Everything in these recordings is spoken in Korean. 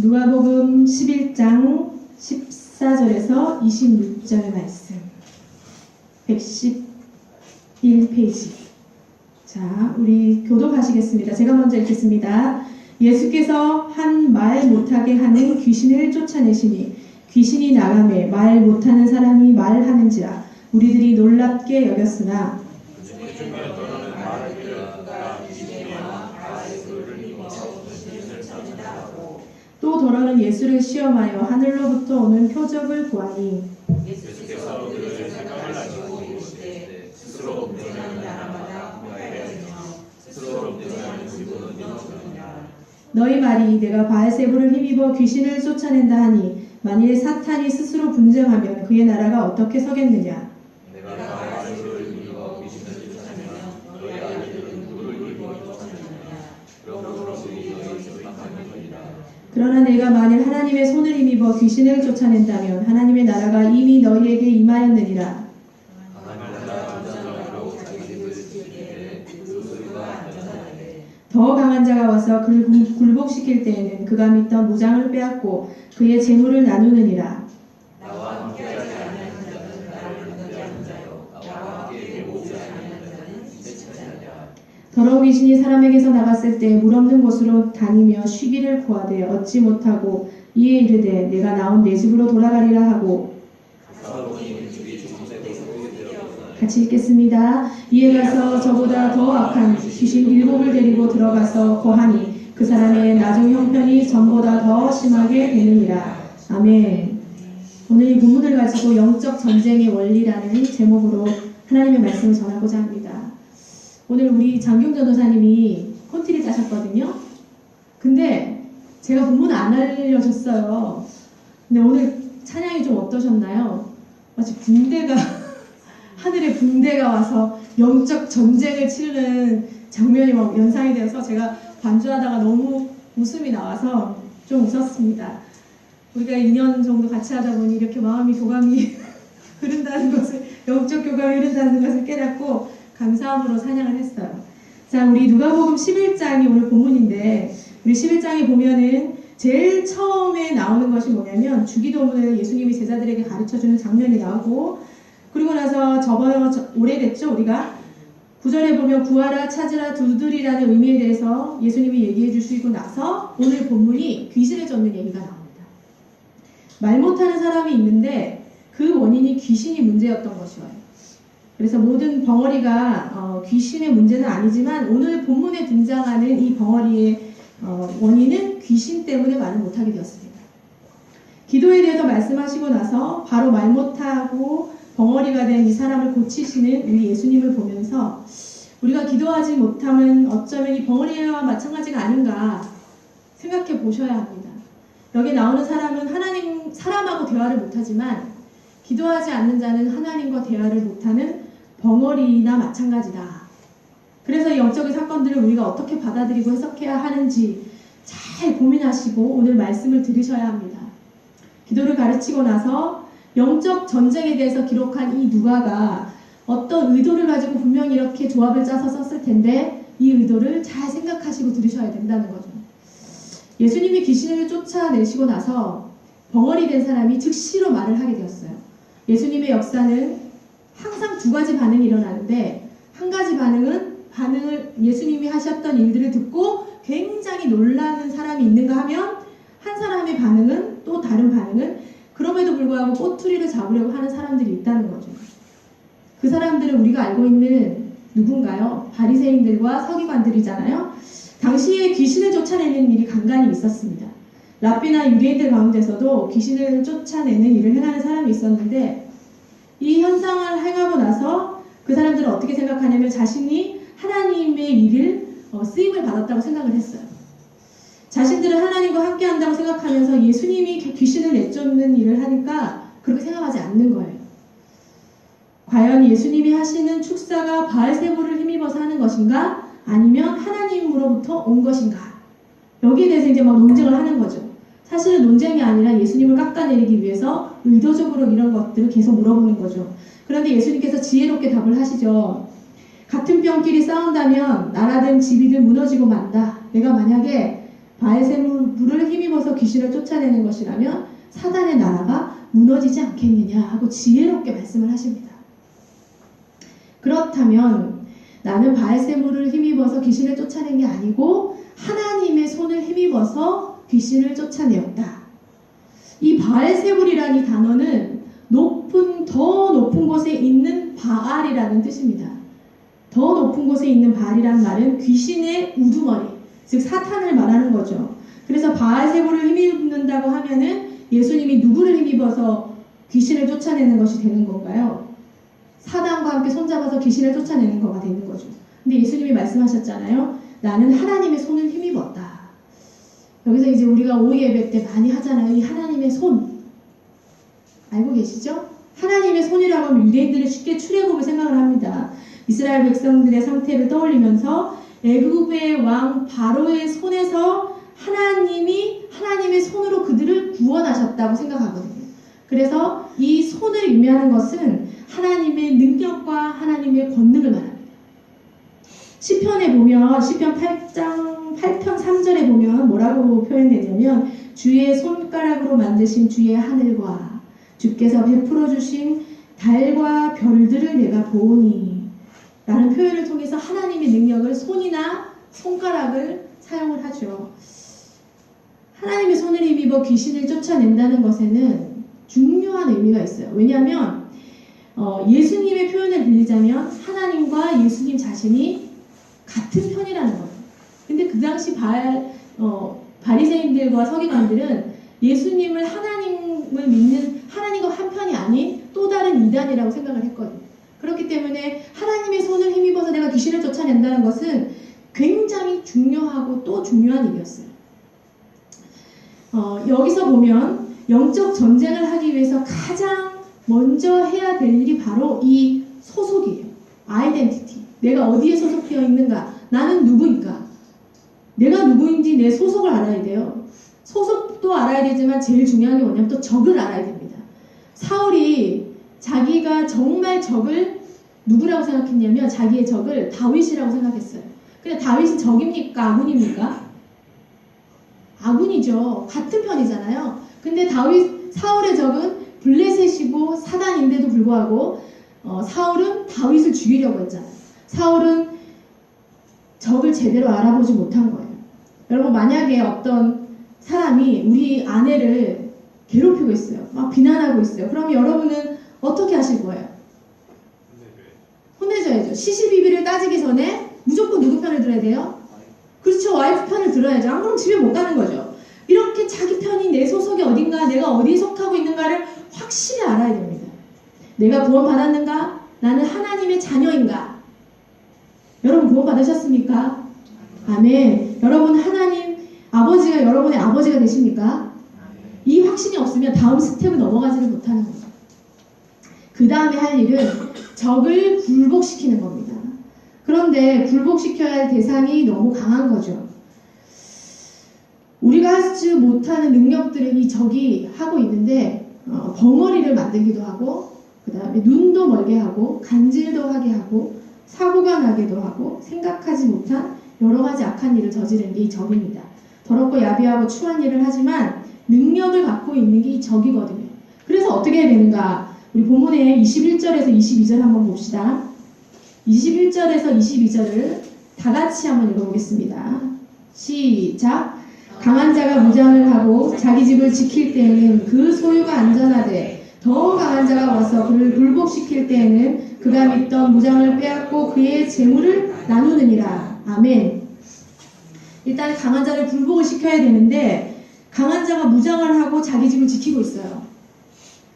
누가복음 11장 14절에서 26절 말씀 111페이지. 자, 우리 교독하시겠습니다. 제가 먼저 읽겠습니다. 예수께서 한 말 못하게 하는 귀신을 쫓아내시니 귀신이 나가매 말 못하는 사람이 말하는지라 우리들이 놀랍게 여겼으나 또 더러는 예수를 시험하여 하늘로부터 오는 표적을 구하니 예수께서 그들을 생각을 가지고 이르시되 스스로 범죄하는 나라마다 구하여야며 스스로 범죄하는 집은 어디느냐. 너희 말이 내가 바알세불을 힘입어 귀신을 쫓아낸다 하니 만일 사탄이 스스로 분쟁하면 그의 나라가 어떻게 서겠느냐. 내가 바알세불을 힘입어 귀신을 쫓아내면 너희 아들들은 누구를 힘입어 쫓아내느냐. 그러므로 그들이 너희 조심하느니라. 그러나 내가 만일 하나님의 손을 힘입어 귀신을 쫓아낸다면 하나님의 나라가 이미 너희에게 임하였느니라. 더 강한 자가 와서 그를 굴복시킬 때에는 그가 믿던 무장을 빼앗고 그의 재물을 나누느니라. 나와 함께하지 아니하는 자는 나를 반대하는 자요 나와 함께 오지 아니하는 자는 이제 자냐. 더러운 귀신이 사람에게서 나갔을 때 물 없는 곳으로 다니며 쉬기를 구하되 얻지 못하고 이에 이르되 내가 나온 내 집으로 돌아가리라 하고. 같이 읽겠습니다. 이에 가서 저보다 더 악한 귀신 7을 데리고 들어가서 거하니 그 사람의 나중 형편이 전보다 더 심하게 되느니라. 아멘. 오늘 이 본문을 가지고 영적 전쟁의 원리라는 제목으로 하나님의 말씀을 전하고자 합니다. 오늘 우리 장경 전도사님이 콘티를 따셨거든요. 근데 제가 본문을 안 알려줬어요. 근데 오늘 찬양이 좀 어떠셨나요? 마치 붕대가 하늘에 붕대가 와서 영적 전쟁을 치르는 장면이 막 연상이 되어서 제가 반주하다가 너무 웃음이 나와서 좀 웃었습니다. 우리가 2년 정도 같이 하다 보니 이렇게 마음이 교감이 흐른다는 것을, 영적 교감이 흐른다는 것을 깨닫고 감사함으로 찬양을 했어요. 자, 우리 누가복음 11장이 오늘 본문인데, 우리 11장에 보면은 제일 처음에 나오는 것이 뭐냐면 주기도문을 예수님이 제자들에게 가르쳐주는 장면이 나오고, 그리고 나서 오래됐죠, 우리가. 9절에 보면 구하라, 찾으라, 두드리라는 의미에 대해서 예수님이 얘기해 주시고 나서 오늘 본문이 귀신을 쫓는 얘기가 나옵니다. 말 못하는 사람이 있는데 그 원인이 귀신이 문제였던 것이에요. 그래서 모든 벙어리가 귀신의 문제는 아니지만 오늘 본문에 등장하는 이 벙어리의 원인은 귀신 때문에 말을 못하게 되었습니다. 기도에 대해서 말씀하시고 나서 바로 말 못하고 벙어리가 된 이 사람을 고치시는 우리 예수님을 보면서 우리가 기도하지 못함은 어쩌면 이 벙어리와 마찬가지가 아닌가 생각해 보셔야 합니다. 여기 나오는 사람은 사람하고 대화를 못하지만 기도하지 않는 자는 하나님과 대화를 못하는 벙어리나 마찬가지다. 그래서 영적인 사건들을 우리가 어떻게 받아들이고 해석해야 하는지 잘 고민하시고 오늘 말씀을 들으셔야 합니다. 기도를 가르치고 나서 영적 전쟁에 대해서 기록한 이 누가가 어떤 의도를 가지고 분명히 이렇게 조합을 짜서 썼을 텐데 이 의도를 잘 생각하시고 들으셔야 된다는 거죠. 예수님이 귀신을 쫓아내시고 나서 벙어리 된 사람이 즉시로 말을 하게 되었어요. 예수님의 역사는 항상 두 가지 반응이 일어나는데 한 가지 반응을 예수님이 하셨던 일들을 듣고 굉장히 놀라는 사람이 있는가 하면 한 사람의 반응은 또 다른 반응은 그럼에도 불구하고 꼬투리를 잡으려고 하는 사람들이 있다는 거죠. 그 사람들은 우리가 알고 있는 누군가요? 바리새인들과 서기관들이잖아요. 당시에 귀신을 쫓아내는 일이 간간히 있었습니다. 랍비나 유대인들 가운데서도 귀신을 쫓아내는 일을 행하는 사람이 있었는데 이 현상을 행하고 나서 그 사람들은 어떻게 생각하냐면 자신이 하나님의 일을 쓰임을 받았다고 생각을 했어요. 자신들은 하나님과 함께 한다고 생각하면서 예수님이 귀신을 내쫓는 일을 하니까 그렇게 생각하지 않는 거예요. 과연 예수님이 하시는 축사가 바알세불을 힘입어서 하는 것인가? 아니면 하나님으로부터 온 것인가? 여기에 대해서 이제 막 논쟁을 하는 거죠. 사실은 논쟁이 아니라 예수님을 깎아내리기 위해서 의도적으로 이런 것들을 계속 물어보는 거죠. 그런데 예수님께서 지혜롭게 답을 하시죠. 같은 뼈끼리 싸운다면 나라든 집이든 무너지고 만다. 내가 만약에 바알세불을 힘입어서 귀신을 쫓아내는 것이라면 사단의 나라가 무너지지 않겠느냐 하고 지혜롭게 말씀을 하십니다. 그렇다면 나는 바알세불을 힘입어서 귀신을 쫓아낸 게 아니고 하나님의 손을 힘입어서 귀신을 쫓아내었다. 이 바알세불이라는 단어는 더 높은 곳에 있는 바알이라는 뜻입니다. 더 높은 곳에 있는 바알이란 말은 귀신의 우두머리, 즉 사탄을 말하는 거죠. 그래서 바알세불을 힘입는다고 하면은 예수님이 누구를 힘입어서 귀신을 쫓아내는 것이 되는 건가요? 사단과 함께 손잡아서 귀신을 쫓아내는 거가 되는 거죠. 근데 예수님이 말씀하셨잖아요. 나는 하나님의 손을 힘입었다. 여기서 이제 우리가 오후 예배 때 많이 하잖아요. 이 하나님의 손. 알고 계시죠? 하나님의 손이라고 하면 유대인들은 쉽게 출애굽을 생각을 합니다. 이스라엘 백성들의 상태를 떠올리면서 애굽의 왕 바로의 손에서 하나님이 하나님의 손으로 그들을 구원하셨다고 생각하거든요. 그래서 이 손을 의미하는 것은 하나님의 능력과 하나님의 권능을 말합니다. 시편에 보면 시편 8편 3절에 보면 뭐라고 표현되냐면 주의 손가락으로 만드신 주의 하늘과 주께서 베풀어 주신 달과 별들을 내가 보오니 라는 표현을 통해서 하나님의 능력을 손이나 손가락을 사용을 하죠. 하나님의 손을 힘입어 귀신을 쫓아낸다는 것에는 중요한 의미가 있어요. 왜냐하면 예수님의 표현을 빌리자면 하나님과 예수님 자신이 같은 편이라는 거예요. 근데 그 당시 바리새인들과 서기관들은 예수님을 하나님을 믿는 하나님과 한 편이 아닌 또 다른 이단이라고 생각을 했거든요. 그렇기 때문에 하나님의 손을 힘입어서 내가 귀신을 쫓아낸다는 것은 굉장히 중요하고 또 중요한 일이었어요. 여기서 보면 영적 전쟁을 하기 위해서 가장 먼저 해야 될 일이 바로 이 소속이에요. 아이덴티티. 내가 어디에 소속되어 있는가? 나는 누구인가? 내가 누구인지 내 소속을 알아야 돼요. 소속도 알아야 되지만 제일 중요한 게 뭐냐면 또 적을 알아야 됩니다. 사울이 자기가 정말 적을 누구라고 생각했냐면 자기의 적을 다윗이라고 생각했어요. 근데 다윗이 적입니까? 아군입니까? 아군이죠. 같은 편이잖아요. 근데 사울의 적은 블레셋이고 사단인데도 불구하고 사울은 다윗을 죽이려고 했잖아요. 사울은 적을 제대로 알아보지 못한 거예요. 여러분 만약에 어떤 사람이 우리 아내를 괴롭히고 있어요. 막 비난하고 있어요. 그럼 여러분은 어떻게 하실 거예요? 혼내줘야죠. 시시비비를 따지기 전에 무조건 누구 편을 들어야 돼요? 그렇죠. 와이프 편을 들어야죠. 안 그러면 집에 못 가는 거죠. 이렇게 자기 편이 내 소속이 어딘가, 내가 어디에 속하고 있는가를 확실히 알아야 됩니다. 내가 구원 받았는가? 나는 하나님의 자녀인가? 여러분 구원 받으셨습니까? 아멘. 여러분 하나님 아버지가 여러분의 아버지가 되십니까? 이 확신이 없으면 다음 스텝을 넘어가지를 못하는 거죠. 그 다음에 할 일은 적을 굴복시키는 겁니다. 그런데 굴복시켜야 할 대상이 너무 강한 거죠. 우리가 하지 못하는 능력들을 이 적이 하고 있는데 벙어리를 만들기도 하고 그 다음에 눈도 멀게 하고 간질도 하게 하고 사고가 나게도 하고 생각하지 못한 여러 가지 악한 일을 저지르는 게 이 적입니다. 더럽고 야비하고 추한 일을 하지만 능력을 갖고 있는 게 이 적이거든요. 그래서 어떻게 해야 되는가? 우리 본문의 21절에서 22절 한번 봅시다. 21절에서 22절을 다 같이 한번 읽어보겠습니다. 시작! 강한 자가 무장을 하고 자기 집을 지킬 때에는 그 소유가 안전하되 더 강한 자가 와서 그를 굴복시킬 때에는 그가 믿던 무장을 빼앗고 그의 재물을 나누느니라. 아멘. 일단 강한 자를 굴복을 시켜야 되는데 강한 자가 무장을 하고 자기 집을 지키고 있어요.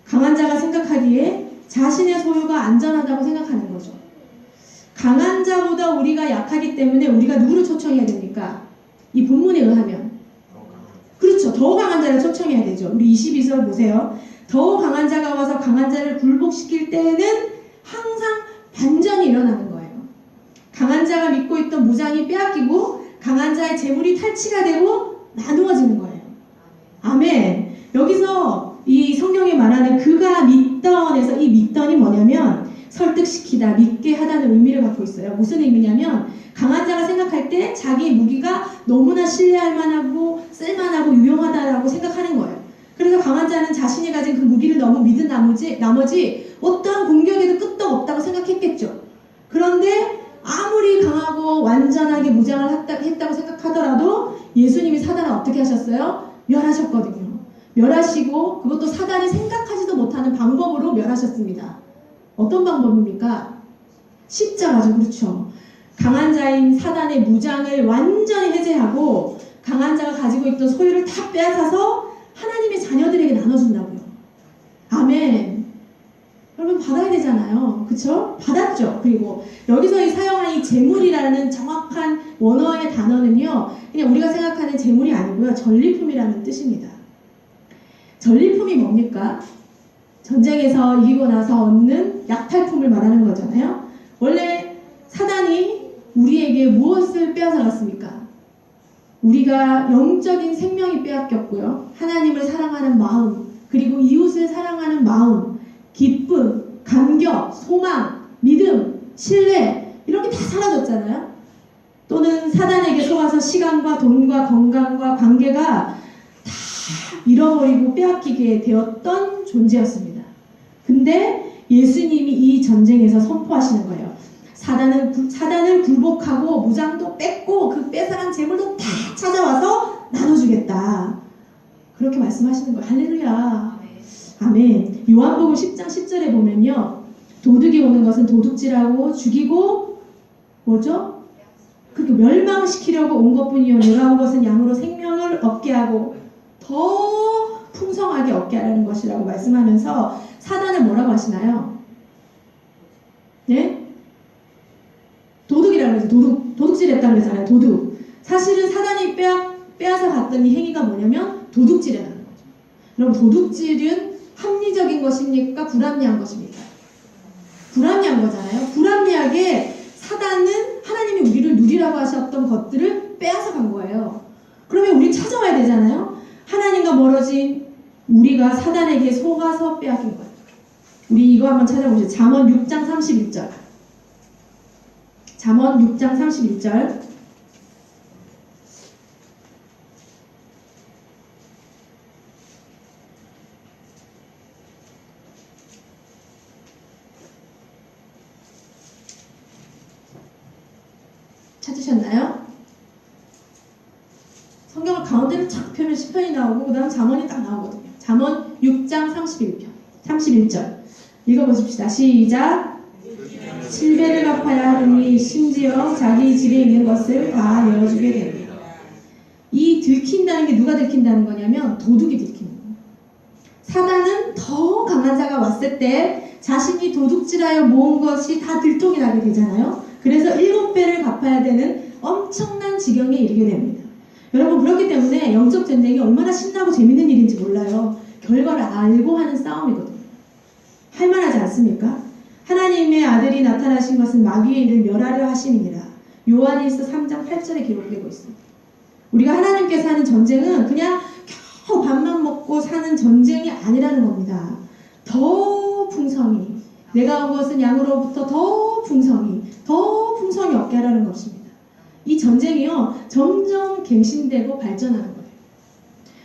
강한 자가 생각하기에 자신의 소유가 안전하다고 생각하는 거죠. 강한 자보다 우리가 약하기 때문에 우리가 누구를 초청해야 됩니까? 이 본문에 의하면 그렇죠. 더 강한 자를 초청해야 되죠. 우리 22절 보세요. 더 강한 자가 와서 강한 자를 굴복시킬 때에는 항상 반전이 일어나는 거예요. 강한 자가 믿고 있던 무장이 빼앗기고 강한 자의 재물이 탈취가 되고 나누어지는 거예요. 아멘. 여기서 이 성경에 말하는 그가 믿던에서 이 믿던이 뭐냐면 설득 납득시키다, 믿게 하다는 의미를 갖고 있어요. 무슨 의미냐면 강한 자가 생각할 때 자기 무기가 너무나 신뢰할 만하고 쓸만하고 유용하다라고 생각하는 거예요. 그래서 강한 자는 자신이 가진 그 무기를 너무 믿은 나머지 어떠한 공격에도 끄떡없다고 생각했겠죠. 그런데 아무리 강하고 완전하게 무장을 했다고 생각하더라도 예수님이 사단을 어떻게 하셨어요? 멸하셨거든요. 멸하시고 그것도 사단이 생각하지도 못하는 방법으로 멸하셨습니다. 어떤 방법입니까? 십자가죠. 그렇죠. 강한 자인 사단의 무장을 완전히 해제하고 강한 자가 가지고 있던 소유를 다 빼앗아서 하나님의 자녀들에게 나눠준다고요. 아멘. 여러분 받아야 되잖아요. 그쵸? 받았죠. 그리고 여기서 사용한 이 재물이라는 정확한 원어의 단어는요, 그냥 우리가 생각하는 재물이 아니고요, 전리품이라는 뜻입니다. 전리품이 뭡니까? 전쟁에서 이기고 나서 얻는 약탈품을 말하는 거잖아요. 원래 사단이 우리에게 무엇을 빼앗아갔습니까? 우리가 영적인 생명이 빼앗겼고요. 하나님을 사랑하는 마음, 그리고 이웃을 사랑하는 마음, 기쁨, 감격, 소망, 믿음, 신뢰 이런 게 다 사라졌잖아요. 또는 사단에게 속아서 시간과 돈과 건강과 관계가 다 잃어버리고 빼앗기게 되었던 존재였습니다. 근데 예수님이 이 전쟁에서 선포하시는 거예요. 사단을 굴복하고 무장도 뺏고 그 뺏어간 재물도 다 찾아와서 나눠주겠다. 그렇게 말씀하시는 거예요. 할렐루야. 아멘. 요한복음 10장 10절에 보면요, 도둑이 오는 것은 도둑질하고 죽이고 뭐죠? 그렇게 멸망시키려고 온 것뿐이요 내가 온 것은 양으로 생명을 얻게 하고 더 풍성하게 얻게 하라는 것이라고 말씀하면서 사단을 뭐라고 하시나요? 네? 도둑이라고 그러죠. 도둑질했다고 그러잖아요. 도둑. 사실은 사단이 빼앗아 갔던 이 행위가 뭐냐면 도둑질이라는 거죠. 여러분, 도둑질은 합리적인 것입니까? 불합리한 것입니까? 불합리한 거잖아요. 불합리하게 사단은 하나님이 우리를 누리라고 하셨던 것들을 빼앗아 간 거예요. 그러면 우리 찾아와야 되잖아요. 하나님과 멀어진 우리가 사단에게 속아서 빼앗긴 거예요. 우리 이거 한번 찾아보시죠. 잠언 6장 31절. 잠언 6장 31절. 찾으셨나요? 성경을 가운데로 착 펴면 10편이 나오고 그 다음 잠언이 딱 나오거든요. 잠언 6장 31절 읽어보십시다. 시작. 7배를 갚아야 하느니 심지어 자기 집에 있는 것을 다 내어주게 됩니다. 이 들킨다는 게 누가 들킨다는 거냐면 도둑이 들키는 거예요. 사단은 더 강한 자가 왔을 때 자신이 도둑질하여 모은 것이 다 들통이 나게 되잖아요. 그래서 7배를 갚아야 되는 엄청난 지경에 이르게 됩니다. 여러분, 그렇기 때문에 영적 전쟁이 얼마나 신나고 재밌는 일인지 몰라요. 결과를 알고 하는 싸움이거든요. 할만하지 않습니까? 하나님의 아들이 나타나신 것은 마귀의 일을 멸하려 하심이니라. 요한일서 3장 8절에 기록되고 있습니다. 우리가 하나님께서 하는 전쟁은 그냥 겨우 밥만 먹고 사는 전쟁이 아니라는 겁니다. 더 풍성히, 내가 온 것은 양으로부터 더 풍성히 얻게 하라는 것입니다. 이 전쟁이요, 점점 갱신되고 발전하는 거예요.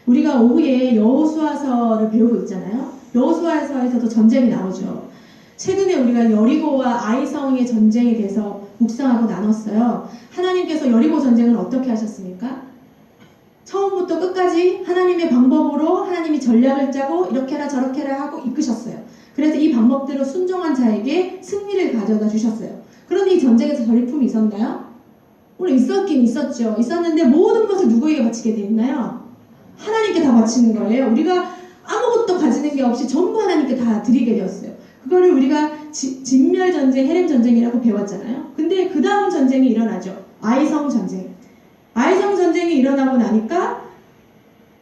우리가 오후에 여호수아서를 배우고 있잖아요. 여호수아서에서도 전쟁이 나오죠. 최근에 우리가 여리고와 아이성의 전쟁에 대해서 묵상하고 나눴어요. 하나님께서 여리고 전쟁을 어떻게 하셨습니까? 처음부터 끝까지 하나님의 방법으로 하나님이 전략을 짜고 이렇게 해라 저렇게 해라 하고 이끄셨어요. 그래서 이 방법대로 순종한 자에게 승리를 가져다 주셨어요. 그런데 이 전쟁에서 전리품이 있었나요? 물론 있었긴 있었죠. 있었는데 모든 것을 누구에게 바치게 돼 있나요? 하나님께 다 바치는 거예요. 우리가 아무것도 가지는 게 없이 전부 하나님께 다 드리게 되었어요. 그거를 우리가 진멸전쟁, 헤렘전쟁이라고 배웠잖아요. 근데 그 다음 전쟁이 일어나죠. 아이성 전쟁. 아이성 전쟁이 일어나고 나니까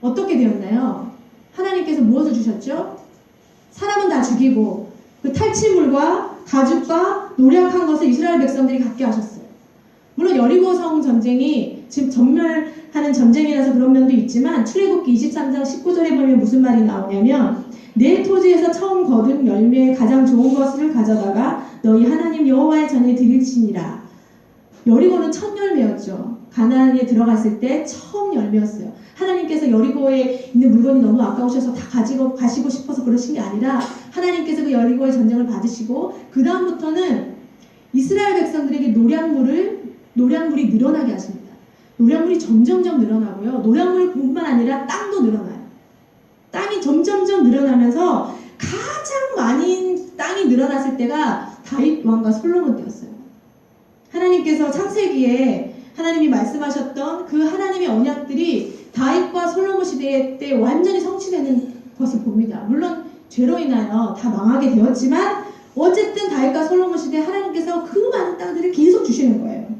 어떻게 되었나요? 하나님께서 무엇을 주셨죠? 사람은 다 죽이고 그 탈취물과 가죽과 노력한 것을 이스라엘 백성들이 갖게 하셨어요. 물론 여리고성 전쟁이 지금 전멸하는 전쟁이라서 그런 면도 있지만 출애굽기 23장 19절에 보면 무슨 말이 나오냐면 내 토지에서 처음 거둔 열매의 가장 좋은 것을 가져다가 너희 하나님 여호와의 전에 드릴지니라. 여리고는 첫 열매였죠. 가나안에 들어갔을 때 처음 열매였어요. 하나님께서 여리고에 있는 물건이 너무 아까우셔서 다 가지고 가시고 싶어서 그러신 게 아니라 하나님께서 그 여리고의 전쟁을 받으시고 그 다음부터는 이스라엘 백성들에게 노량물이 늘어나게 하십니다. 노량물이 점점점 늘어나고요. 노량물뿐만 아니라 땅도 늘어나요. 땅이 점점점 늘어나면서 가장 많이 땅이 늘어났을 때가 다윗 왕과 솔로몬 때였어요. 하나님께서 창세기에 하나님이 말씀하셨던 그 하나님의 언약들이 다윗과 솔로몬 시대 때 완전히 성취되는 것을 봅니다. 물론 죄로 인하여 다 망하게 되었지만 어쨌든 다윗과 솔로몬 시대에 하나님께서 그 많은 땅들을 계속 주시는 거예요.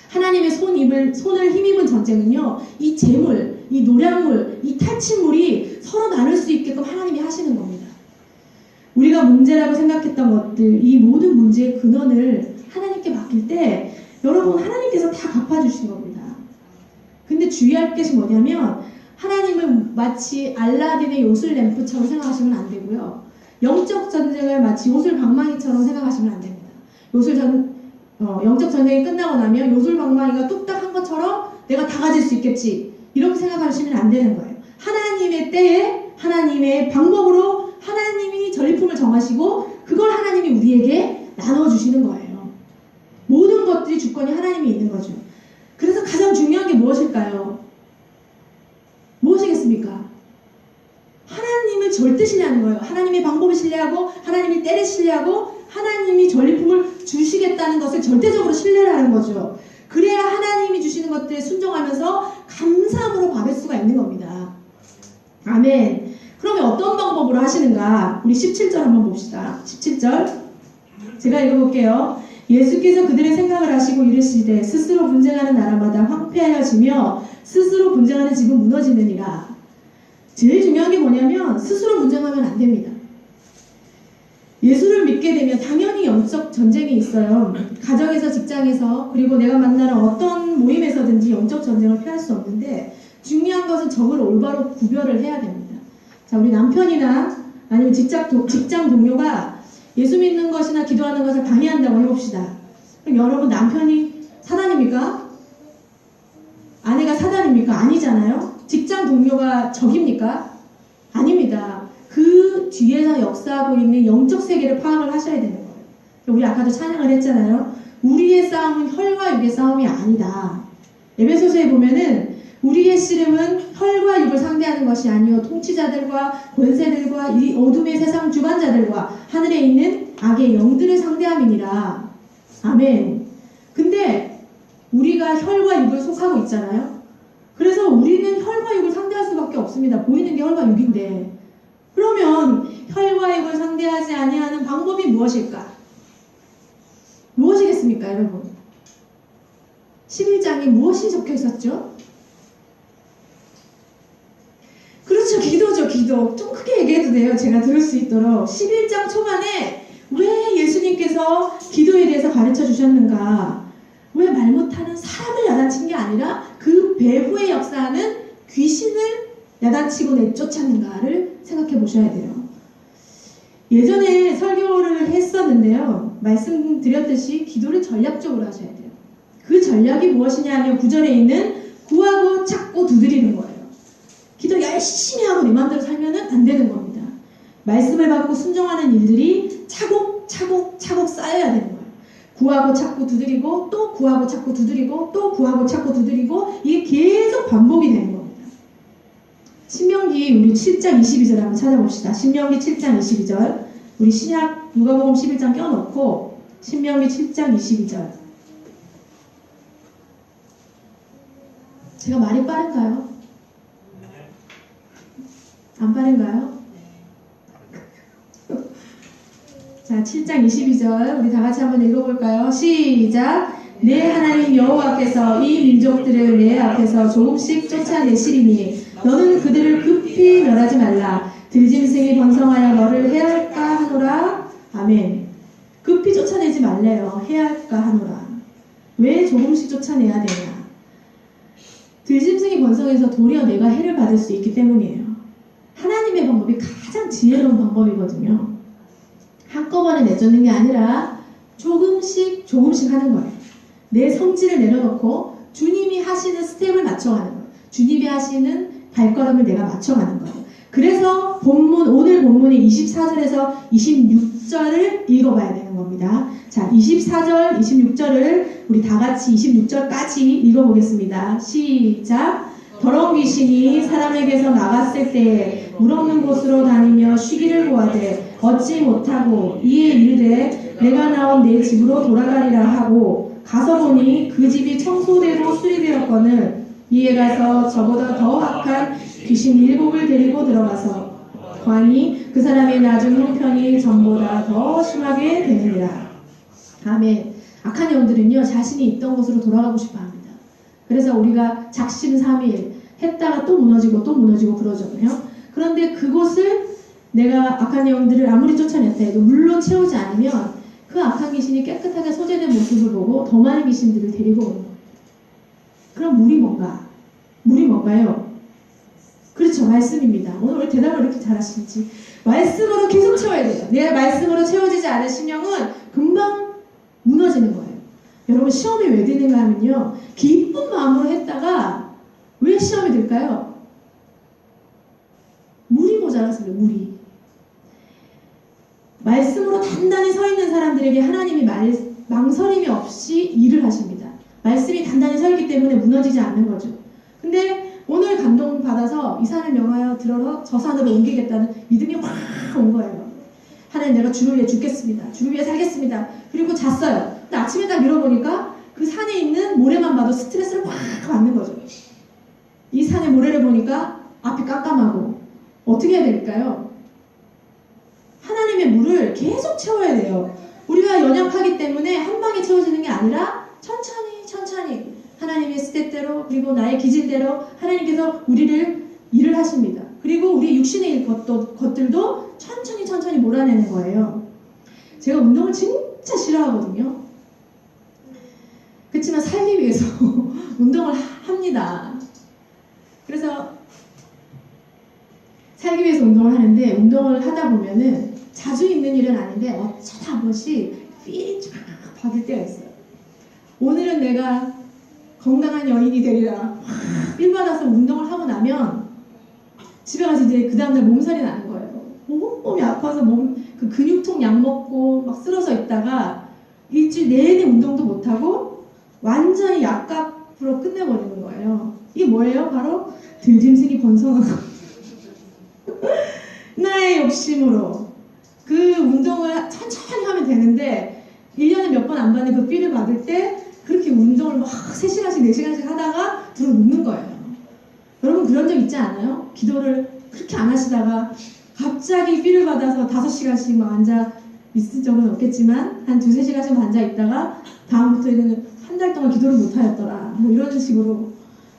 하나님의 손을 힘입은 전쟁은요, 이 재물, 이 노량물, 이 탈취물이 서로 나눌 수 있게끔 하나님이 하시는 겁니다. 우리가 문제라고 생각했던 것들, 이 모든 문제의 근원을 하나님께 맡길 때 여러분 하나님께서 다 갚아주신 겁니다. 근데 주의할 것이 뭐냐면 하나님을 마치 알라딘의 요술 램프처럼 생각하시면 안 되고요. 영적 전쟁을 마치 요술 방망이처럼 생각하시면 안 됩니다. 영적 전쟁이 끝나고 나면 요술 방망이가 뚝딱 한 것처럼 내가 다 가질 수 있겠지 이렇게 생각하시면 안 되는 거예요. 하나님의 때에 하나님의 방법으로 하나님이 전리품을 정하시고 그걸 하나님이 우리에게 나눠주시는 거예요. 모든 것들이 주권이 하나님이 있는 거죠. 그래서 가장 중요한 게 무엇일까요? 무엇이겠습니까? 하나님을 절대 신뢰하는 거예요. 하나님의 방법을 신뢰하고 하나님의 때를 신뢰하고 하나님이 전리품을 주시겠다는 것을 절대적으로 신뢰를 하는 거죠. 그래야 하나님이 주시는 것들에 순종하면서 감사함으로 받을 수가 있는 겁니다. 아멘. 그러면 어떤 방법으로 하시는가? 우리 17절 한번 봅시다. 17절 제가 읽어볼게요. 예수께서 그들의 생각을 하시고 이르시되 스스로 분쟁하는 나라마다 황폐하여지며 스스로 분쟁하는 집은 무너지느니라. 제일 중요한 게 뭐냐면 스스로 분쟁하면 안 됩니다. 예수를 믿게 되면 당연히 영적 전쟁이 있어요. 가정에서, 직장에서, 그리고 내가 만나는 어떤 모임에서든지 영적 전쟁을 피할 수 없는데 중요한 것은 적을 올바로 구별을 해야 됩니다. 자, 우리 남편이나 아니면 직장 동료가 예수 믿는 것이나 기도하는 것을 방해한다고 해봅시다. 그럼 여러분 남편이 사단입니까? 아내가 사단입니까? 아니잖아요. 직장 동료가 적입니까? 아닙니다. 그 뒤에서 역사하고 있는 영적 세계를 파악을 하셔야 되는 거예요. 우리 아까도 찬양을 했잖아요. 우리의 싸움은 혈과 육의 싸움이 아니다. 에베소서에 보면은 우리의 씨름은 혈과 육을 상대하는 것이 아니요 통치자들과 권세들과 이 어둠의 세상 주관자들과 하늘에 있는 악의 영들을 상대함이니라. 아멘. 근데 우리가 혈과 육을 속하고 있잖아요. 그래서 우리는 혈과 육을 상대할 수밖에 없습니다. 보이는 게 혈과 육인데. 그러면 혈과 육을 상대하지 아니하는 방법이 무엇일까? 무엇이겠습니까, 여러분? 11장에 무엇이 적혀 있었죠? 그렇죠, 기도죠, 기도. 좀 크게 얘기해도 돼요. 제가 들을 수 있도록. 11장 초반에 왜 예수님께서 기도에 대해서 가르쳐 주셨는가? 왜 말 못하는 사람을 야단친 게 아니라 그 배후에 역사하는 귀신을 야단치고 내쫓았는가를 생각해 보셔야 돼요. 예전에 설교를 했었는데요. 말씀드렸듯이 기도를 전략적으로 하셔야 돼요. 그 전략이 무엇이냐 하면 9절에 있는 구하고 찾고 두드리는 거예요. 기도 열심히 하고 내 마음대로 살면은 안 되는 겁니다. 말씀을 받고 순종하는 일들이 차곡차곡 쌓여야 되는 거예요. 구하고 찾고 두드리고 또 구하고 찾고 두드리고 또 구하고 찾고 두드리고 이게 계속 반복이 되는 겁니다. 신명기 우리 7장 22절 한번 찾아봅시다. 신명기 7장 22절 우리 신약 누가복음 11장 껴놓고 신명기 7장 22절 제가 말이 빠른가요? 안 빠른가요? 자, 7장 22절 우리 다 같이 한번 읽어볼까요? 시작! 내 하나님 여호와께서 이 민족들을 내 앞에서 조금씩 쫓아내시리니 너는 그들을 급히 멸하지 말라. 들짐승이 번성하여 너를 해할까 하노라. 아멘. 급히 쫓아내지 말래요. 해할까 하노라. 왜 조금씩 쫓아내야 되냐? 들짐승이 번성해서 도리어 내가 해를 받을 수 있기 때문이에요. 하나님 하나님의 방법이 가장 지혜로운 방법이거든요. 한꺼번에 내쫓는 게 아니라 조금씩 조금씩 하는 거예요. 내 성질을 내려놓고 주님이 하시는 스텝을 맞춰가는 거예요. 주님이 하시는 발걸음을 내가 맞춰가는 거예요. 그래서 오늘 본문의 24절에서 26절을 읽어봐야 되는 겁니다. 자, 24절, 26절을 우리 다 같이 26절까지 읽어보겠습니다. 시작! 더러운 귀신이 사람에게서 나갔을 때에 물 없는 곳으로 다니며 쉬기를 구하되 얻지 못하고 이에 이르되 내가 나온 내 집으로 돌아가리라 하고 가서 보니 그 집이 청소대로 수리되었거늘 이에 가서 저보다 더 악한 귀신 7을 데리고 들어가서 거하니 그 사람의 나중 형편이 전보다 더 심하게 되느니라. 아멘. 악한 영들은요 자신이 있던 곳으로 돌아가고 싶어 합니다. 그래서 우리가 작심삼일 했다가 또 무너지고 그러잖아요. 그런데 그곳을 내가 악한 영들을 아무리 쫓아냈다 해도 물로 채우지 않으면 그 악한 귀신이 깨끗하게 소재된 모습을 보고 더 많은 귀신들을 데리고 오는 거예요. 그럼 물이 뭔가? 물이 뭔가요? 그렇죠. 말씀입니다. 오늘 왜 대답을 이렇게 잘하시는지. 말씀으로 계속 채워야 돼요. 내 말씀으로 채워지지 않은 심령은 금방 무너지는 거예요. 여러분 시험이 왜 드는가 하면요. 기쁜 마음으로 했다가 왜 시험이 들까요? 물이 모자랐어요. 물이. 말씀으로 단단히 서 있는 사람들에게 하나님이 망설임이 없이 일을 하십니다. 말씀이 단단히 서 있기 때문에 무너지지 않는 거죠. 근데 오늘 감동받아서 이 산을 명하여 들어서 저 산으로 옮기겠다는 믿음이 확 온 거예요. 하나님 내가 주를 위해 죽겠습니다. 주를 위해 살겠습니다. 그리고 잤어요. 근데 아침에 딱 밀어보니까 그 산에 있는 모래만 봐도 스트레스를 확 받는 거죠. 이 산의 모래를 보니까 앞이 깜깜하고 어떻게 해야 될까요? 하나님의 물을 계속 채워야 돼요. 우리가 연약하기 때문에 한 방에 채워지는 게 아니라 천천히 하나님의 스텝대로 그리고 나의 기질대로 하나님께서 우리를 일을 하십니다. 그리고 우리 육신의 것들도 천천히 몰아내는 거예요. 제가 운동을 진짜 싫어하거든요. 그렇지만 살기 위해서 운동을 합니다. 그래서 살기 위해서 운동을 하는데 운동을 하다 보면은 자주 있는 일은 아닌데 어쩌다 한 번씩 필이 쫙 받을 때가 있어요. 오늘은 내가 건강한 여인이 되리라 필 받아서 운동을 하고 나면 집에 가서 이제 그 다음날 몸살이 나는 거예요. 몸이 아파서 그 근육통 약 먹고 막 쓰러져 있다가 일주일 내내 운동도 못하고 완전히 약값으로 끝내버리는 거예요. 이게 뭐예요? 바로 들짐승이 번성한 거. 나의 욕심으로 그 운동을 천천히 하면 되는데 1년에 몇 번 안 받는 그 삐를 받을 때 그렇게 운동을 막 3시간씩 4시간씩 하다가 들어 눕는 거예요. 여러분 그런 적 있지 않아요? 기도를 그렇게 안 하시다가 갑자기 삐를 받아서 5시간씩 막 앉아 있을 적은 없겠지만 한 2-3시간씩 앉아 있다가 다음부터는 한 달 동안 기도를 못 하였더라. 뭐 이런 식으로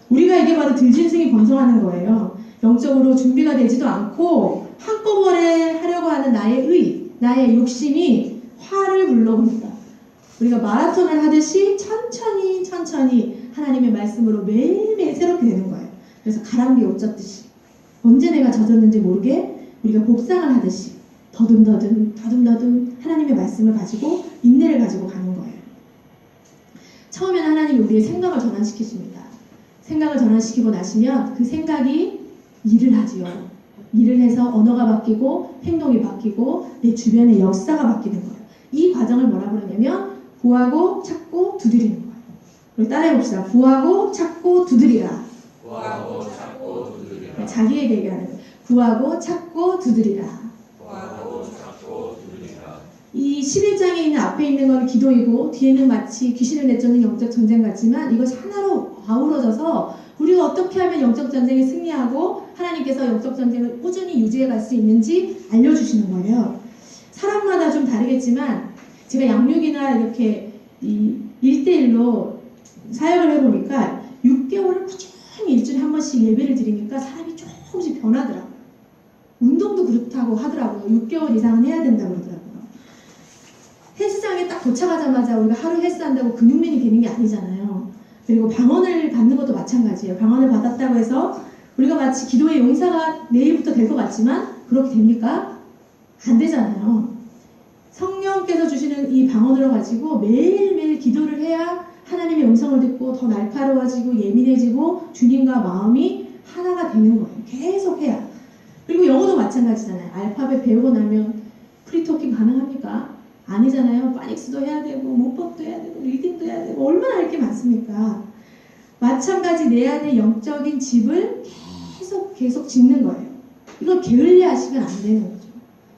우리가 이게 바로 들짐승이 번성하는 거예요. 영적으로 준비가 되지도 않고 한꺼번에 하려고 하는 나의 욕심이 화를 불러옵니다. 우리가 마라톤을 하듯이 천천히 하나님의 말씀으로 매일매일 새롭게 되는 거예요. 그래서 가랑비에 옷 젖듯이 언제 내가 젖었는지 모르게 우리가 복상을 하듯이 더듬더듬 하나님의 말씀을 가지고 인내를 가지고 가는 거예요. 처음에는 하나님이 우리의 생각을 전환시키십니다. 생각을 전환시키고 나시면 그 생각이 일을 하지요. 일을 해서 언어가 바뀌고 행동이 바뀌고 내 주변의 역사가 바뀌는 거예요. 이 과정을 뭐라 그러냐면 구하고 찾고 두드리는 거예요. 우리 따라해봅시다. 구하고 찾고 두드리라. 구하고 찾고 두드리라. 자기에게 얘기하는 거예요. 구하고 찾고 두드리라. 구하고 찾고 두드리라. 이 11장에 있는 앞에 있는 건 기도이고 뒤에는 마치 귀신을 내쫓는 영적 전쟁 같지만 이것이 하나로 아우러져서 우리가 어떻게 하면 영적 전쟁에 승리하고 하나님께서 영적 전쟁을 꾸준히 유지해 갈 수 있는지 알려주시는 거예요. 사람마다 좀 다르겠지만 제가 양육이나 이렇게 1대1로 사역을 해보니까 6개월을 꾸준히 일주일에 한 번씩 예배를 드리니까 사람이 조금씩 변하더라고요. 운동도 그렇다고 하더라고요. 6개월 이상은 해야 된다고 그러더라고요. 헬스장에 딱 도착하자마자 우리가 하루 헬스한다고 근육맨이 되는 게 아니잖아요. 그리고 방언을 받는 것도 마찬가지예요. 방언을 받았다고 해서 우리가 마치 기도의 용사가 내일부터 될 것 같지만 그렇게 됩니까? 안 되잖아요. 성령께서 주시는 이 방언으로 가지고 매일매일 기도를 해야 하나님의 음성을 듣고 더 날카로워지고 예민해지고 주님과 마음이 하나가 되는 거예요. 계속 해야. 그리고 영어도 마찬가지잖아요. 알파벳 배우고 나면 프리토킹 가능합니까? 아니잖아요. 파닉스도 해야 되고 문법도 해야 되고 리딩도 해야 되고 얼마나 할 게 많습니까? 마찬가지 내 안에 영적인 집을 계속 짓는 거예요. 이걸 게을리하시면 안 되는 거죠.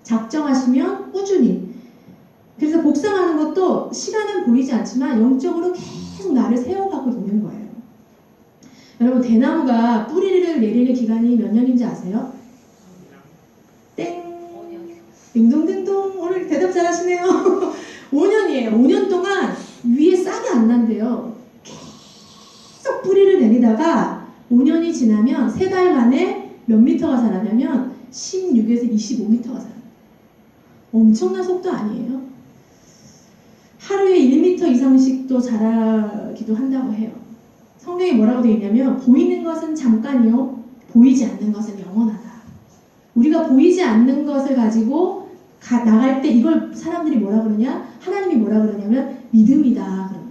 작정하시면 꾸준히. 그래서 복상하는 것도 시간은 보이지 않지만 영적으로 계속 나를 세워가고 있는 거예요. 여러분 대나무가 뿌리를 내리는 기간이 몇 년인지 아세요? 땡. 딩동딩동. 오늘 대답 잘하시네요. 5년이에요. 5년 동안 위에 싹이 안 난대요. 계속 뿌리를 내리다가 5년이 지나면 3달 만에 몇 미터가 자라냐면 16에서 25미터가 자라요. 엄청난 속도 아니에요? 하루에 1미터 이상씩도 자라기도 한다고 해요. 성경에 뭐라고 되어 있냐면 보이는 것은 잠깐이요 보이지 않는 것은 영원하다. 우리가 보이지 않는 것을 가지고 나갈 때 이걸 사람들이 뭐라 그러냐? 하나님이 뭐라 그러냐면 믿음이다 그러는 거예요.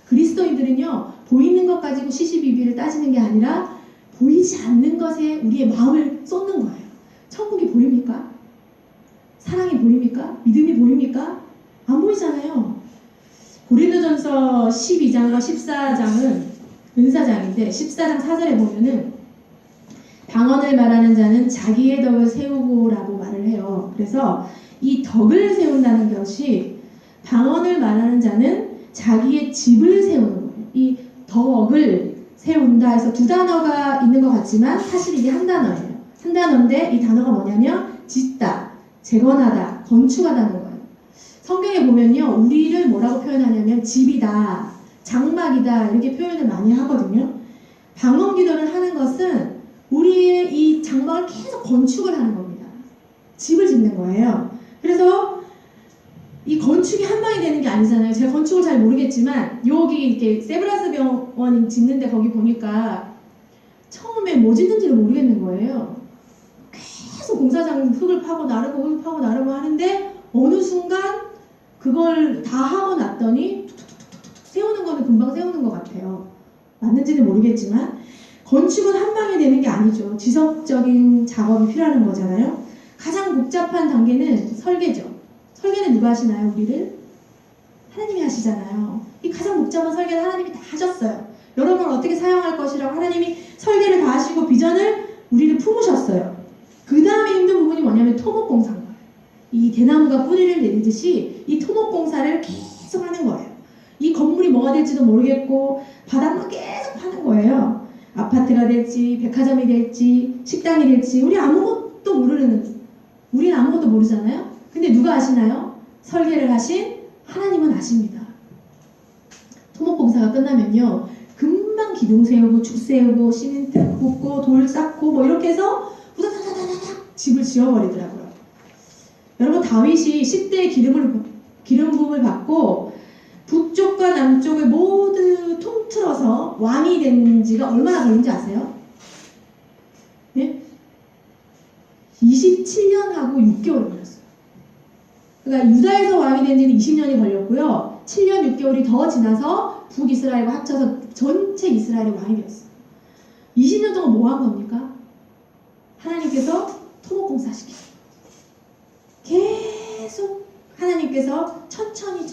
그리스도인들은요 보이는 것 가지고 시시비비를 따지는 게 아니라 보이지 않는 것에 우리의 마음을 쏟는 거예요. 천국이 보입니까? 사랑이 보입니까? 믿음이 보입니까? 안 보이잖아요. 고린도전서 12장과 14장은 은사장인데 14장 4절에 보면은 방언을 말하는 자는 자기의 덕을 세우고라고 말을 해요. 그래서 이 덕을 세운다는 것이 방언을 말하는 자는 자기의 집을 세우는 거예요. 이 덕을 세운다 해서 두 단어가 있는 것 같지만 사실 이게 한 단어예요. 한 단어인데 이 단어가 뭐냐면 짓다, 재건하다, 건축하다는 거예요. 성경에 보면요 우리를 뭐라고 표현하냐면 집이다, 장막이다 이렇게 표현을 많이 하거든요. 방언 기도를 하는 것은 우리의 이 장막을 계속 건축을 하는 겁니다. 집을 짓는 거예요. 그래서 이 건축이 한 방에 되는 게 아니잖아요. 제가 건축을 잘 모르겠지만 여기 이렇게 세브란스 병원 짓는데 거기 보니까 처음에 뭐 짓는지를 모르겠는 거예요. 계속 공사장 흙을 파고 나르고 흙을 파고 나르고 하는데 어느 순간 그걸 다 하고 났더니 툭툭툭툭 세우는 거는 금방 세우는 것 같아요. 맞는지는 모르겠지만 건축은 한 방에 되는 게 아니죠. 지속적인 작업이 필요한 거잖아요. 가장 복잡한 단계는 설계죠. 설계는 누가 하시나요? 우리를? 하나님이 하시잖아요. 이 가장 복잡한 설계는 하나님이 다 하셨어요. 여러분을 어떻게 사용할 것이라고 하나님이 설계를 다 하시고 비전을 우리를 품으셨어요. 그 다음에 힘든 부분이 뭐냐면 토목공사인 거예요. 이 대나무가 뿌리를 내리듯이 이 토목공사를 계속 하는 거예요. 이 건물이 뭐가 될지도 모르겠고 바닥만 계속 파는 거예요. 아파트가 될지 백화점이 될지 식당이 될지 우리는 아무것도 모르잖아요. 근데 누가 아시나요? 설계를 하신 하나님은 아십니다. 토목공사가 끝나면요 금방 기둥 세우고 축 세우고 시멘트 붓고 돌 쌓고 뭐 이렇게 해서 후다다다다닥 집을 지어버리더라고요. 여러분 다윗이 10대의 기름 부음을 받고 북쪽과 남쪽을 모두 통틀어서 왕이 된 지가 얼마나 걸린지 아세요? 네? 27년하고 6개월 걸렸어요. 그러니까 유다에서 왕이 된 지는 20년이 걸렸고요. 7년 6개월이 더 지나서 북이스라엘과 합쳐서 전체 이스라엘의 왕이 되었어요. 20년 동안 뭐 한 겁니까? 하나님께서 토목공사 시키고 계속 하나님께서 천천히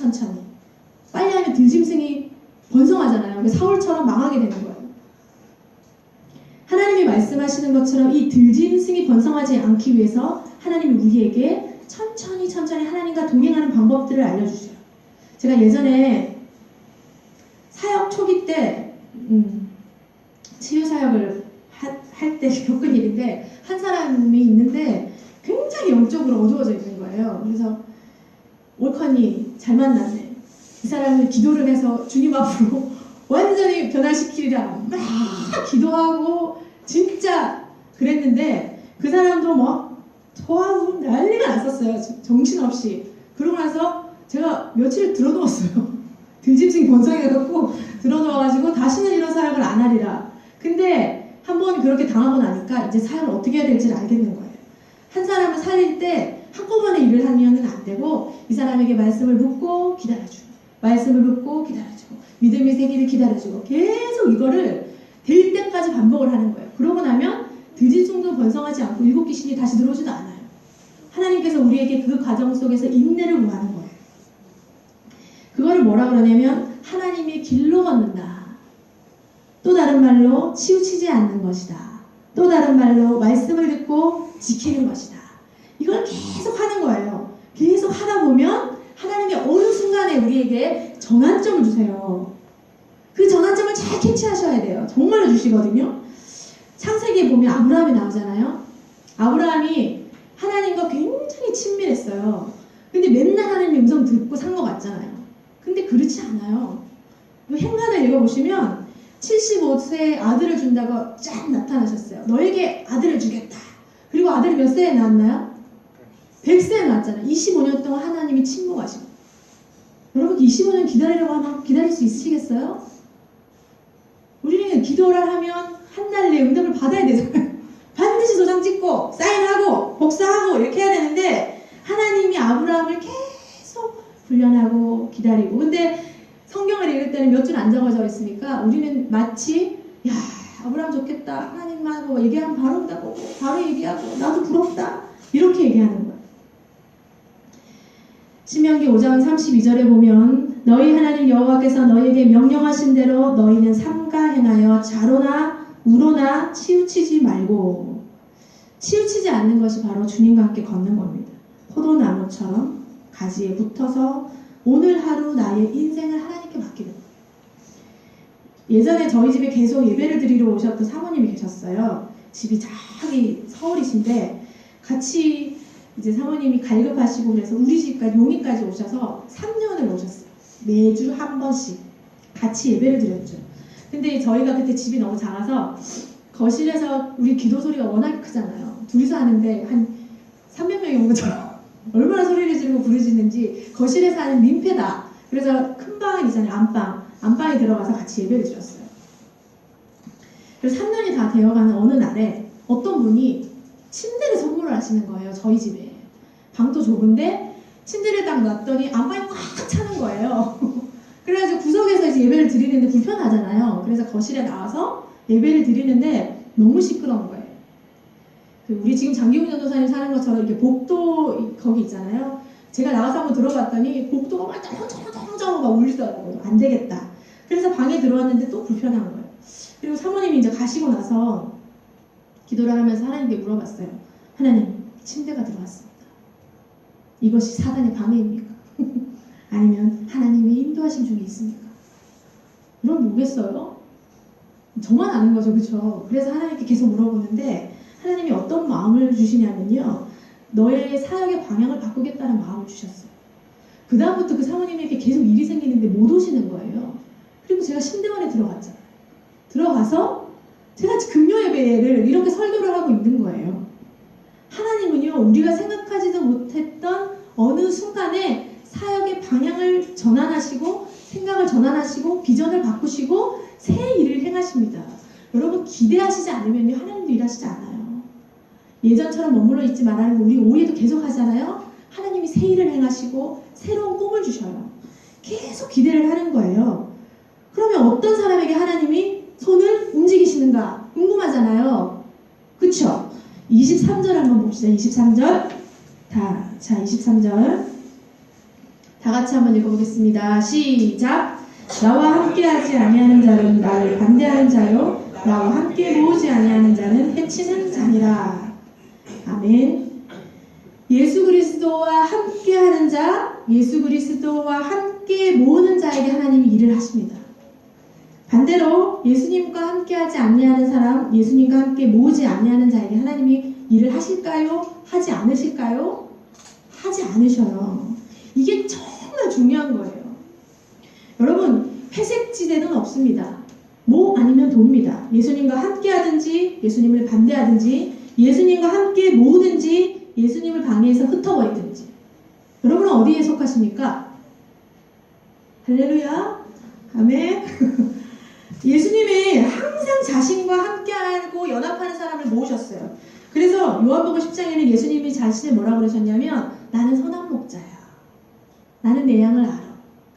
빨리 하면 들짐승이 번성하잖아요. 그래서 사울처럼 망하게 되는 거예요. 하나님이 말씀하시는 것처럼 이 들짐승이 번성하지 않기 위해서 하나님이 우리에게 천천히 하나님과 동행하는 방법들을 알려주세요. 제가 예전에 사역 초기 때 치유사역을 할 때 겪은 일인데 한 사람이 있는데 굉장히 영적으로 어두워져 있는 거예요. 그래서 올컨이 잘 만났네. 이 사람은 기도를 해서 주님 앞으로 완전히 변화시키리라 막 기도하고 진짜 그랬는데 그 사람도 막 저하고 난리가 났었어요. 정신없이. 그러고 나서 제가 며칠 들어누웠어요. 들짐승이 번성해갖고 들어누워가지고 다시는 이런 사역을 안 하리라. 근데 한번 그렇게 당하고 나니까 이제 사역을 어떻게 해야 될지를 알겠는 거예요. 한 사람을 살릴 때 한꺼번에 일을 하면은 안 되고 이 사람에게 말씀을 묻고 기다려주고 말씀을 묻고 기다려주고 믿음이 세기를 기다려주고 계속 이거를 될 때까지 반복을 하는 거예요. 그러고 나면 드질숭도 번성하지 않고 일곱 귀신이 다시 들어오지도 않아요. 하나님께서 우리에게 그 과정 속에서 인내를 구하는 거예요. 그거를 뭐라 그러냐면 하나님의 길로 걷는다. 또 다른 말로 치우치지 않는 것이다. 또 다른 말로 말씀을 듣고 지키는 것이다. 이걸 계속 하는 거예요. 계속 하다 보면 하나님이 어느 순간에 우리에게 전환점을 주세요. 그 전환점을 잘 캐치하셔야 돼요. 정말로 주시거든요. 창세기에 보면 아브라함이 나오잖아요. 아브라함이 하나님과 굉장히 친밀했어요. 근데 맨날 하나님 음성 듣고 산 것 같잖아요. 근데 그렇지 않아요. 행간을 읽어보시면 75세에 아들을 준다고 쫙 나타나셨어요. 너에게 아들을 주겠다. 그리고 아들이 몇 세에 낳았나요? 100세에 낳았잖아요. 25년 동안 하나님이 침묵하시고. 여러분 25년 기다리려고 하면 기다릴 수 있으시겠어요? 우리는 기도를 하면 한 달 내에 응답을 받아야 되잖아요. 반드시 도장 찍고 사인하고 복사하고 이렇게 해야 되는데 하나님이 아브라함을 계속 훈련하고 기다리고. 근데 성경을 읽을 때는 몇 줄 안 적어져 있으니까 우리는 마치 야 아브라함 좋겠다 하나님하고 얘기하면 바로 온다고 바로 얘기하고 나도 부럽다 이렇게 얘기하는 거예요. 신명기 5장 32절에 보면 너희 하나님 여호와께서 너희에게 명령하신 대로 너희는 삼가 행하여 좌로나 우로나 치우치지 말고. 치우치지 않는 것이 바로 주님과 함께 걷는 겁니다. 포도나무처럼 가지에 붙어서 오늘 하루 나의 인생을 하나님께 맡기는 거예요. 예전에 저희 집에 계속 예배를 드리러 오셨던 사모님이 계셨어요. 집이 저기 서울이신데 같이 이제 사모님이 갈급하시고 그래서 우리 집까지 용인까지 오셔서 3년을 오셨어요. 매주 한 번씩 같이 예배를 드렸죠. 근데 저희가 그때 집이 너무 작아서 거실에서 우리 기도 소리가 워낙 크잖아요. 둘이서 하는데 한 300명이 온 것처럼 얼마나 소리를 지르고 부르짖는지 거실에서 하는 민폐다. 그래서 큰 방은 있잖아요. 안방에 들어가서 같이 예배를 드렸어요. 그래서 3년이 다 되어가는 어느 날에 어떤 분이 침대를 선물을 하시는 거예요. 저희 집에. 방도 좁은데 침대를 딱 놨더니 안방이 꽉 차는 거예요. 그래가지고 구석에서 이제 예배를 드리는데 불편하잖아요. 그래서 거실에 나와서 예배를 드리는데 너무 시끄러운 거예요. 우리 지금 장기훈 전도사님 사는 것처럼 이렇게 복도 거기 있잖아요. 제가 나가서 한번 들어봤더니 복도가 막 쩡쩡쩡쩡 막 울리더라고요. 안 되겠다. 그래서 방에 들어왔는데 또 불편한 거예요. 그리고 사모님이 이제 가시고 나서 기도를 하면서 하나님께 물어봤어요. 하나님, 침대가 들어왔습니다. 이것이 사단의 방해입니까? 아니면 하나님의 인도하심 중에 있습니까? 그럼 뭐겠어요? 저만 아는 거죠, 그렇죠? 그래서 하나님께 계속 물어보는데 하나님이 어떤 마음을 주시냐면요, 너의 사역의 방향을 바꾸겠다는 마음을 주셨어요. 그 다음부터 그 사모님에게 계속 일이 생기는데 못 오시는 거예요. 그리고 제가 신대원에 들어갔잖아요. 들어가서 제가 금요 예배를 이렇게 설교를 하고 있는 거예요. 하나님은요, 우리가 생각하지도 못했던 어느 순간에 사역의 방향을 전환하시고 생각을 전환하시고 비전을 바꾸시고 새 일을 행하십니다. 여러분 기대하시지 않으면 하나님도 일하시지 않아요. 예전처럼 머물러 있지 말라는 거 우리 오해도 계속 하잖아요. 하나님이 새 일을 행하시고 새로운 꿈을 주셔요. 계속 기대를 하는 거예요. 그러면 어떤 사람에게 하나님이 손을 움직이시는가 궁금하잖아요. 그쵸? 23절 한번 봅시다. 23절. 자 23절 다 같이 한번 읽어보겠습니다. 시작. 나와 함께하지 아니하는 자는 나를 반대하는 자요, 나와 함께 모으지 아니하는 자는 해치는 자니라. 아멘. 예수 그리스도와 함께하는 자, 예수 그리스도와 함께 모으는 자에게 하나님이 일을 하십니다. 반대로 예수님과 함께하지 아니하는 사람, 예수님과 함께 모으지 아니하는 자에게 하나님이 일을 하실까요? 하지 않으실까요? 하지 않으셔요. 이게 정말 중요한 거예요. 여러분, 회색지대는 없습니다. 뭐 아니면 돕니다. 예수님과 함께 하든지 예수님을 반대하든지 예수님과 함께 모으든지 예수님을 방해해서 흩어버리든지. 여러분은 어디에 속하십니까? 할렐루야. 아멘. 예수님이 항상 자신과 함께하고 연합하는 사람을 모으셨어요. 그래서 요한복음 10장에는 예수님이 자신을 뭐라고 그러셨냐면 나는 선한 목자야. 나는 내 양을 알아.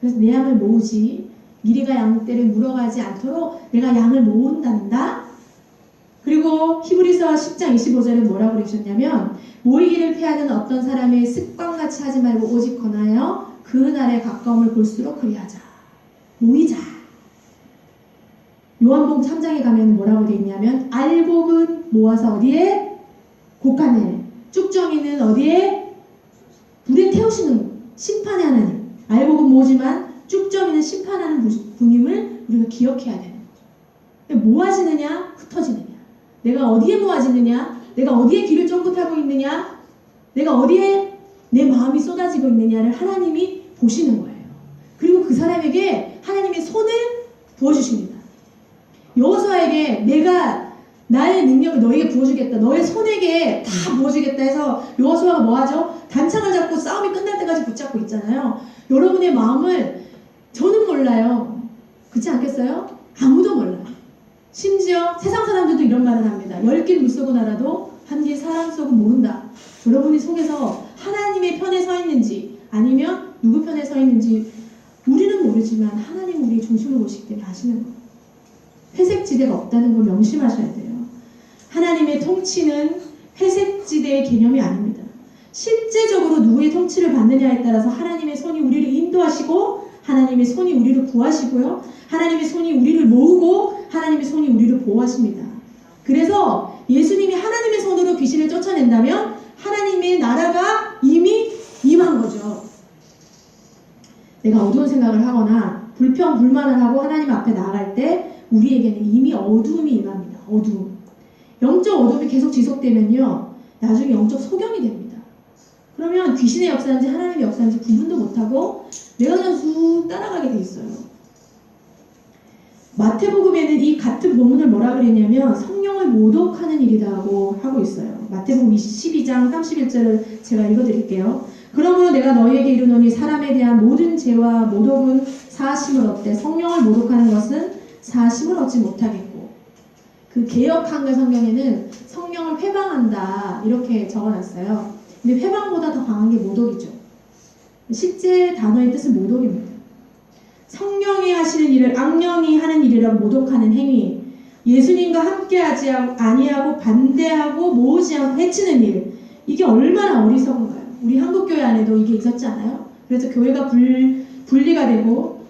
그래서 내 양을 모으지 미리가 양떼를 물어가지 않도록 내가 양을 모은단다. 그리고 히브리서 10장 25절에 뭐라고 그러셨냐면 모이기를 피하는 어떤 사람의 습관같이 하지 말고 오직 권하여 그 날에 가까움을 볼수록 그리하자. 모이자. 요한복음 3장에 가면 뭐라고 되어 있냐면 알곡은 모아서 어디에? 곳간에. 쭉정이는 어디에? 불에 태우시는 심판의 하나님. 알곡은 모으지만 쭉정이는 심판하는 분임을 우리가 기억해야 되는 거죠. 모아지느냐 흩어지느냐. 내가 어디에 모아지느냐, 내가 어디에 귀를 쫑긋하고 있느냐, 내가 어디에 내 마음이 쏟아지고 있느냐를 하나님이 보시는 거예요. 그리고 그 사람에게 하나님의 손을 부어주십니다. 여호수아에게 내가 나의 능력을 너에게 부어주겠다, 너의 손에게 다 부어주겠다 해서 여호수아가 뭐하죠? 단창을 잡고 싸움이 끝날 때까지 붙잡고 있잖아요. 여러분의 마음을 저는 몰라요. 그렇지 않겠어요? 아무도 몰라요. 심지어 세상 사람들도 이런 말을 합니다. 10길 물속은 알아도 한 길 사람 속은 모른다. 여러분이 속에서 하나님의 편에 서 있는지 아니면 누구 편에 서 있는지 우리는 모르지만 하나님 우리 중심을 보시기 때문에 아시는 거예요. 회색지대가 없다는 걸 명심하셔야 돼요. 하나님의 통치는 회색지대의 개념이 아닙니다. 실제적으로 누구의 통치를 받느냐에 따라서 하나님의 손이 우리를 인도하시고 하나님의 손이 우리를 구하시고요. 하나님의 손이 우리를 모으고 하나님의 손이 우리를 보호하십니다. 그래서 예수님이 하나님의 손으로 귀신을 쫓아낸다면 하나님의 나라가 이미 임한 거죠. 내가 어두운 생각을 하거나 불평, 불만을 하고 하나님 앞에 나아갈 때 우리에게는 이미 어두움이 임합니다. 어두움. 영적 어둠이 계속 지속되면요. 나중에 영적 소경이 됩니다. 그러면 귀신의 역사인지 하나님의 역사인지 구분도 못하고 내가 그냥 쑥 따라가게 돼 있어요. 마태복음에는 이 같은 본문을 뭐라 그랬냐면 성령을 모독하는 일이라고 하고 있어요. 마태복음 12장 31절을 제가 읽어드릴게요. 그러므로 내가 너희에게 이르노니 사람에 대한 모든 죄와 모독은 사하심을 얻되 성령을 모독하는 것은 사하심을 얻지 못하겠고, 그 개역 한글 성경에는 성령을 회방한다 이렇게 적어놨어요. 근데 회방보다 더 강한 게 모독이죠. 실제 단어의 뜻은 모독입니다. 성령이 하시는 일을 악령이 하는 일이라고 모독하는 행위, 예수님과 함께하지 아니하고 반대하고 모으지 않고 해치는 일, 이게 얼마나 어리석은가요? 우리 한국교회 안에도 이게 있었지 않아요? 그래서 교회가 분리가 되고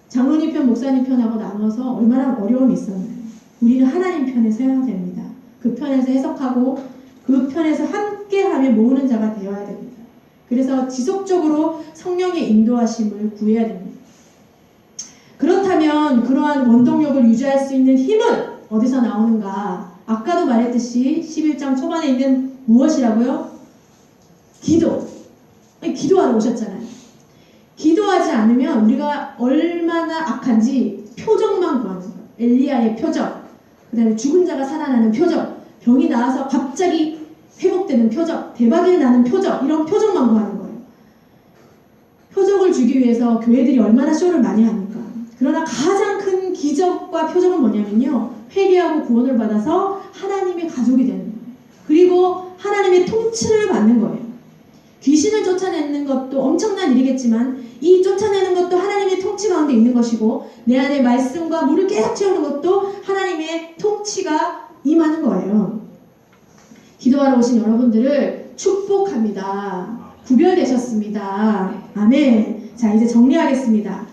장로님 편, 목사님 편하고 나눠서 얼마나 어려움이 있었나요? 우리는 하나님 편에 서야 됩니다. 그 편에서 해석하고 그 편에서 함께하며 모으는 자가 되어야 됩니다. 그래서 지속적으로 성령의 인도하심을 구해야 됩니다. 그렇다면 그러한 원동력을 유지할 수 있는 힘은 어디서 나오는가? 아까도 말했듯이 11장 초반에 있는 무엇이라고요? 기도. 기도하러 오셨잖아요. 기도하지 않으면 우리가 얼마나 악한지 표적만 구하는 거예요. 엘리야의 표적, 그 다음에 죽은 자가 살아나는 표적, 병이 나아서 갑자기 회복되는 표적, 대박이 나는 표적, 이런 표적만 구하는 거예요. 표적을 주기 위해서 교회들이 얼마나 쇼를 많이 합니까? 그러나 가장 큰 기적과 표적은 뭐냐면요, 회개하고 구원을 받아서 하나님의 가족이 되는 거예요. 그리고 하나님의 통치를 받는 거예요. 귀신을 쫓아내는 것도 엄청난 일이겠지만 이 쫓아내는 것도 하나님의 통치 가운데 있는 것이고, 내 안에 말씀과 물을 계속 채우는 것도 하나님의 통치가 임하는 거예요. 기도하러 오신 여러분들을 축복합니다. 구별되셨습니다. 아멘. 자, 이제 정리하겠습니다.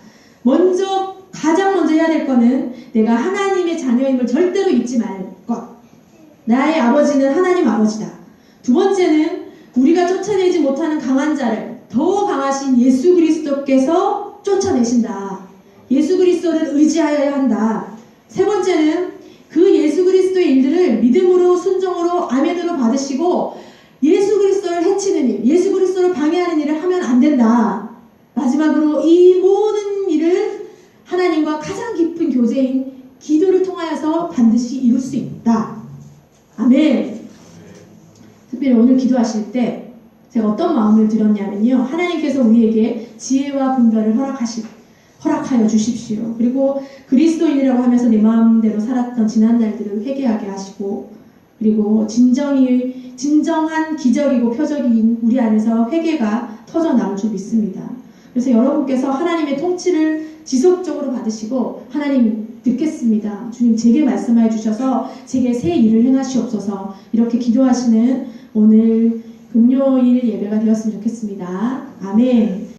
가장 먼저 해야 될 거는 내가 하나님의 자녀임을 절대로 잊지 말 것. 나의 아버지는 하나님 아버지다. 두 번째는 우리가 쫓아내지 못하는 강한 자를 더 강하신 예수 그리스도께서 쫓아내신다. 예수 그리스도를 의지하여야 한다. 세 번째는 그 예수 그리스도의 일들을 믿음으로 순종으로 아멘으로 받으시고 예수 그리스도를 해치는 일, 예수 그리스도를 방해하는 일을 하면 안 된다. 마지막으로 이 모든 일을 하나님과 가장 깊은 교제인 기도를 통하여서 반드시 이룰 수 있다. 아멘. 특별히 오늘 기도하실 때 제가 어떤 마음을 들었냐면요, 하나님께서 우리에게 지혜와 분별을 허락하시고 허락하여 주십시오. 그리고 그리스도인이라고 하면서 내 마음대로 살았던 지난 날들을 회개하게 하시고, 그리고 진정한 기적이고 표적인 우리 안에서 회개가 터져 나올 줄 믿습니다. 그래서 여러분께서 하나님의 통치를 지속적으로 받으시고, 하나님 듣겠습니다, 주님 제게 말씀해 주셔서 제게 새 일을 행하시옵소서, 이렇게 기도하시는 오늘 금요일 예배가 되었으면 좋겠습니다. 아멘.